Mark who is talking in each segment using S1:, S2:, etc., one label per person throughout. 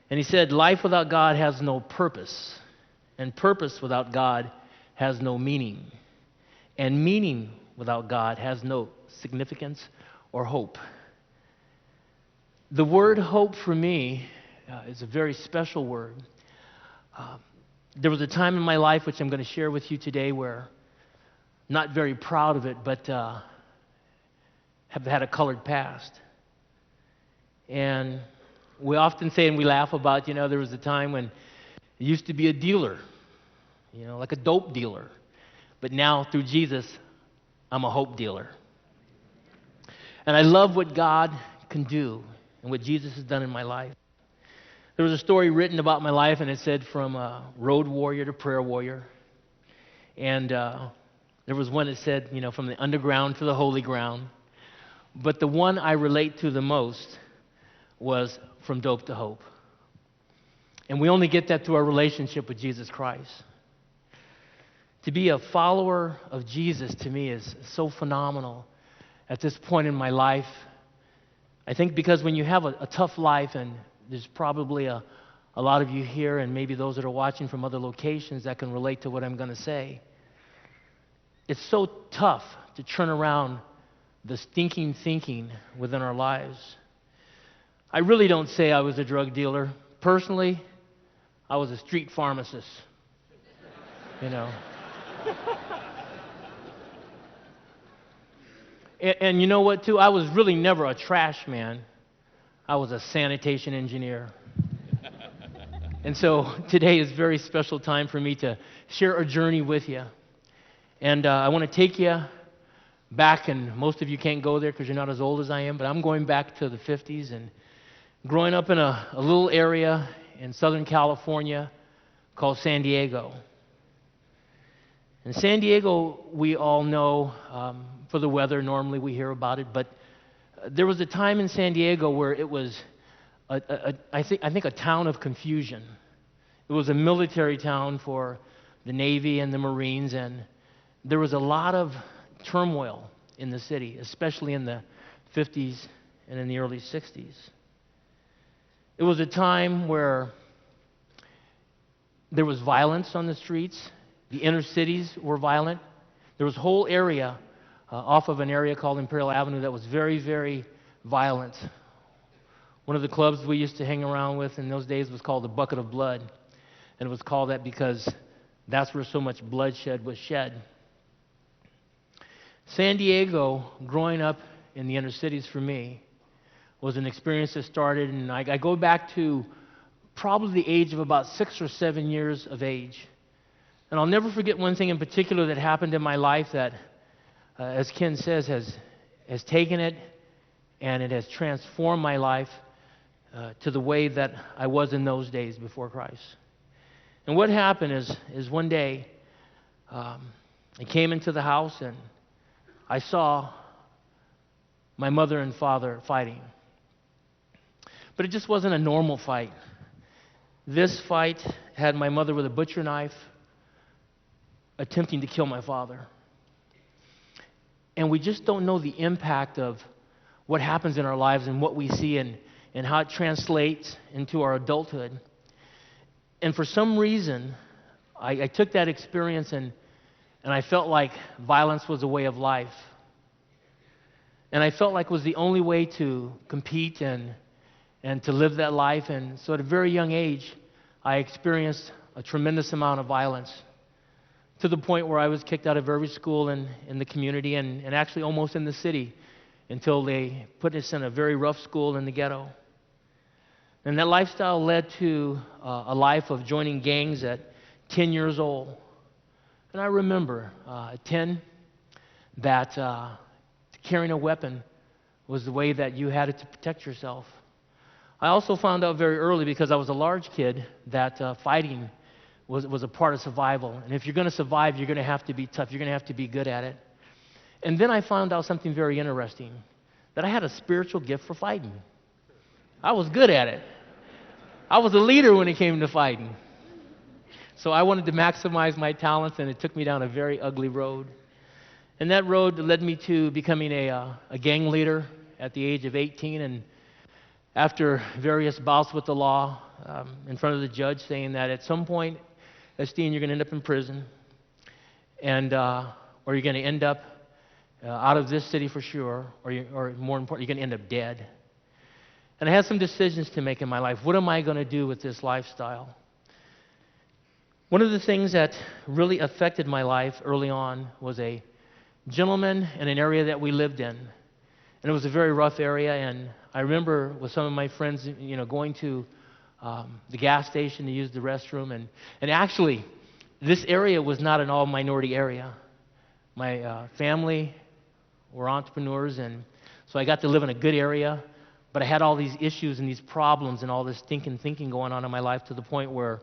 S1: And he said, life without God has no purpose, and purpose without God has no meaning, and meaning without God has no significance or hope. The word hope for me is a very special word. There was a time in my life, which I'm going to share with you today, where I'm not very proud of it, but have had a colored past. And we often say and we laugh about, there was a time when it used to be a dealer, like a dope dealer. But now, through Jesus, I'm a hope dealer. And I love what God can do and what Jesus has done in my life. There was a story written about my life, and it said from road warrior to prayer warrior. And there was one that said, from the underground to the holy ground. But the one I relate to the most was from dope to hope. And we only get that through our relationship with Jesus Christ. To be a follower of Jesus, to me, is so phenomenal at this point in my life. I think because when you have a tough life, and there's probably a lot of you here, and maybe those that are watching from other locations that can relate to what I'm going to say, it's so tough to turn around the stinking thinking within our lives. I really don't say I was a drug dealer. Personally, I was a street pharmacist. And you know what, too? I was really never a trash man. I was a sanitation engineer. And so today is a very special time for me to share a journey with you. And I want to take you back, and most of you can't go there because you're not as old as I am, but I'm going back to the 50s and growing up in a little area in Southern California called San Diego. In San Diego, we all know for the weather, normally we hear about it, but there was a time in San Diego where it was, I think, a town of confusion. It was a military town for the Navy and the Marines, and there was a lot of turmoil in the city, especially in the 50s and in the early 60s. It was a time where there was violence on the streets. The inner cities were violent. There was a whole area off of an area called Imperial Avenue that was very, very violent. One of the clubs we used to hang around with in those days was called the Bucket of Blood. And it was called that because that's where so much bloodshed was shed. San Diego, growing up in the inner cities for me, was an experience that started, and I go back to probably the age of about 6 or 7 years of age. And I'll never forget one thing in particular that happened in my life that, as Ken says, has taken it and it has transformed my life to the way that I was in those days before Christ. And what happened is one day I came into the house and I saw my mother and father fighting. But it just wasn't a normal fight. This fight had my mother with a butcher knife attempting to kill my father. And we just don't know the impact of what happens in our lives and what we see and how it translates into our adulthood. And for some reason, I took that experience and I felt like violence was a way of life. And I felt like it was the only way to compete and to live that life. And so at a very young age, I experienced a tremendous amount of violence, to the point where I was kicked out of every school in the community and actually almost in the city until they put us in a very rough school in the ghetto. And that lifestyle led to a life of joining gangs at 10 years old. And I remember at 10 that carrying a weapon was the way that you had to protect yourself. I also found out very early, because I was a large kid, that fighting was a part of survival. And if you're going to survive, you're going to have to be tough. You're going to have to be good at it. And then I found out something very interesting, that I had a spiritual gift for fighting. I was good at it. I was a leader when it came to fighting. So I wanted to maximize my talents, and it took me down a very ugly road. And that road led me to becoming a gang leader at the age of 18. And after various bouts with the law in front of the judge saying that at some point, Estean, you're going to end up in prison, and or you're going to end up out of this city for sure, or more important, you're going to end up dead. And I had some decisions to make in my life. What am I going to do with this lifestyle? One of the things that really affected my life early on was a gentleman in an area that we lived in. And it was a very rough area, and I remember with some of my friends, going to the gas station to use the restroom. And actually, this area was not an all-minority area. My family were entrepreneurs, and so I got to live in a good area. But I had all these issues and these problems and all this thinking going on in my life to the point where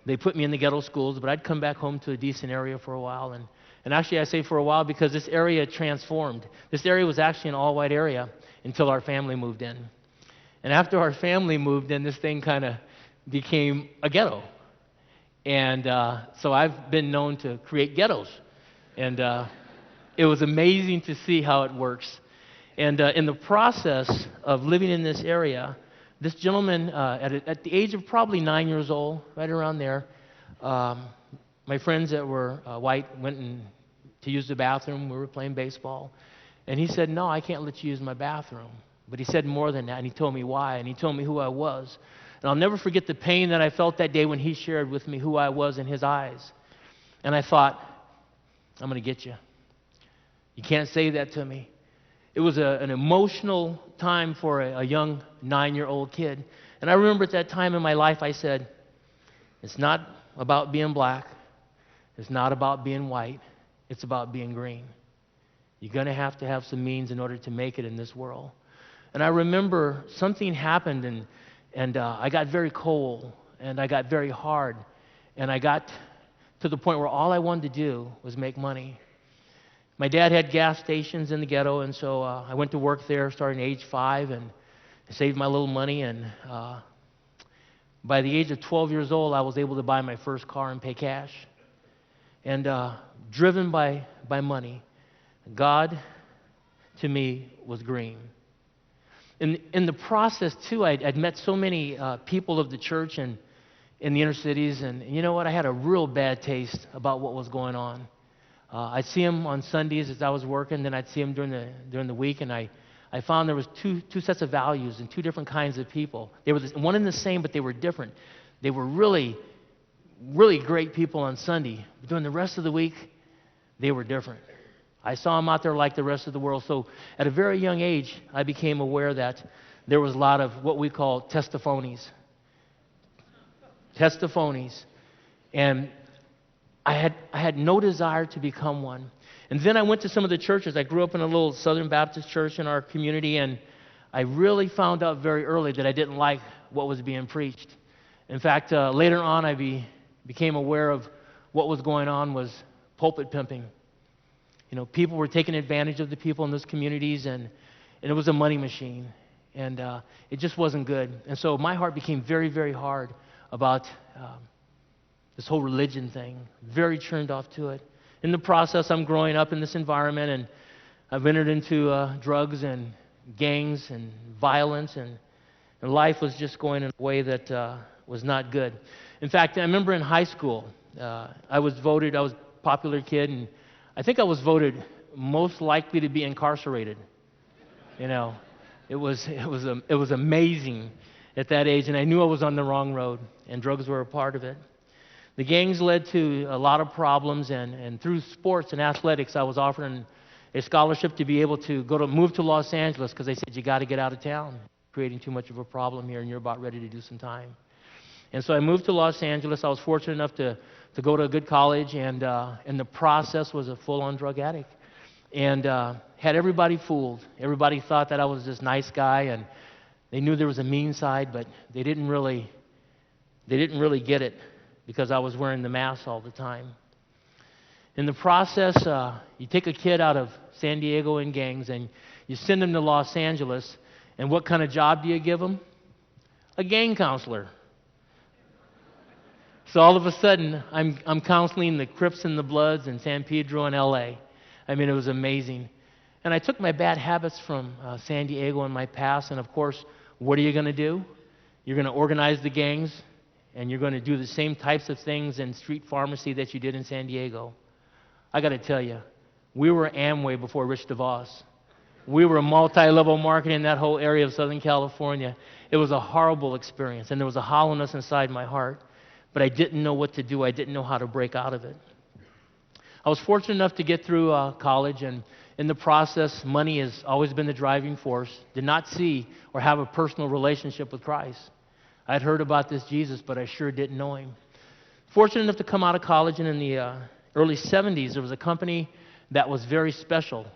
S1: they put me in the ghetto schools, but I'd come back home to a decent area for a while. And actually I say for a while because this area transformed. This area was actually an all-white area until our family moved in. And after our family moved in, this thing kind of became a ghetto. And so I've been known to create ghettos. And it was amazing to see how it works. And in the process of living in this area, this gentleman, at the age of probably 9 years old, right around there, my friends that were white went to use the bathroom. We were playing baseball. And he said, "No, I can't let you use my bathroom." But he said more than that, and he told me why, and he told me who I was. And I'll never forget the pain that I felt that day when he shared with me who I was in his eyes. And I thought, I'm going to get you. You can't say that to me. It was an emotional time for a young 9-year-old kid. And I remember at that time in my life, I said, it's not about being black. It's not about being white. It's about being green. You're going to have some means in order to make it in this world. And I remember something happened, and I got very cold, and I got very hard. And I got to the point where all I wanted to do was make money. My dad had gas stations in the ghetto, and so I went to work there starting at age 5 and saved my little money. And by the age of 12 years old, I was able to buy my first car and pay cash. And driven by money, God, to me, was green. In the process, too, I'd met so many people of the church and in the inner cities, and you know what? I had a real bad taste about what was going on. I'd see them on Sundays as I was working, then I'd see them during the week, and I found there was two sets of values and two different kinds of people. They were one and the same, but they were different. They were really, really great people on Sunday, but during the rest of the week, they were different. I saw them out there like the rest of the world. So at a very young age, I became aware that there was a lot of what we call testaphonies. Testaphonies. And I had no desire to become one. And then I went to some of the churches. I grew up in a little Southern Baptist church in our community, and I really found out very early that I didn't like what was being preached. In fact, later on, I became aware of what was going on was pulpit pimping. People were taking advantage of the people in those communities, and it was a money machine. And it just wasn't good. And so my heart became very, very hard about this whole religion thing, very turned off to it. In the process, I'm growing up in this environment, and I've entered into drugs and gangs and violence, and life was just going in a way that was not good. In fact, I remember in high school, I was a popular kid, and I think I was voted most likely to be incarcerated. It was amazing at that age, and I knew I was on the wrong road, and drugs were a part of it. The gangs led to a lot of problems, and through sports and athletics, I was offered a scholarship to be able to move to Los Angeles because they said, you got to get out of town, creating too much of a problem here, and you're about ready to do some time. And so I moved to Los Angeles. I was fortunate enough to go to a good college, and in the process was a full-on drug addict, and had everybody fooled. Everybody thought that I was this nice guy, and they knew there was a mean side, but they didn't really get it, because I was wearing the mask all the time. In the process, you take a kid out of San Diego in gangs and you send him to Los Angeles, and what kind of job do you give him? A gang counselor. So all of a sudden, I'm counseling the Crips and the Bloods in San Pedro and L.A. I mean, it was amazing. And I took my bad habits from San Diego in my past, and of course, what are you going to do? You're going to organize the gangs, and you're going to do the same types of things in street pharmacy that you did in San Diego. I got to tell you, we were Amway before Rich DeVos. We were multi-level marketing in that whole area of Southern California. It was a horrible experience, and there was a hollowness inside my heart, but I didn't know what to do. I didn't know how to break out of it. I was fortunate enough to get through college, and in the process, money has always been the driving force. Did not see or have a personal relationship with Christ. I'd heard about this Jesus, but I sure didn't know him. Fortunate enough to come out of college, and in the early 70s, there was a company that was very special.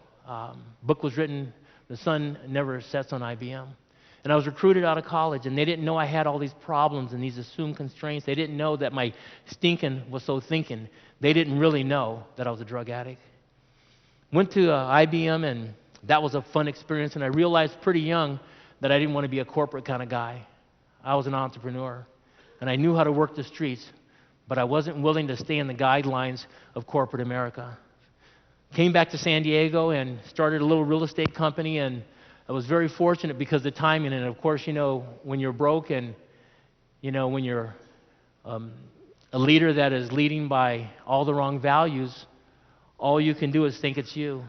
S1: Book was written, The Sun Never Sets on IBM. And I was recruited out of college, and they didn't know I had all these problems and these assumed constraints. They didn't know that my stinking was so thinking. They didn't really know that I was a drug addict. Went to IBM, and that was a fun experience, and I realized pretty young that I didn't want to be a corporate kind of guy. I was an entrepreneur, and I knew how to work the streets, but I wasn't willing to stay in the guidelines of corporate America. Came back to San Diego and started a little real estate company, and I was very fortunate because of the timing. And of course, you know, when you're broke and, you know, when you're a leader that is leading by all the wrong values, all you can do is think it's you.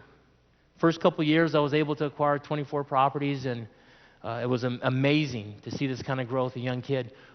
S1: First couple of years, I was able to acquire 24 properties, and it was amazing to see this kind of growth, a young kid.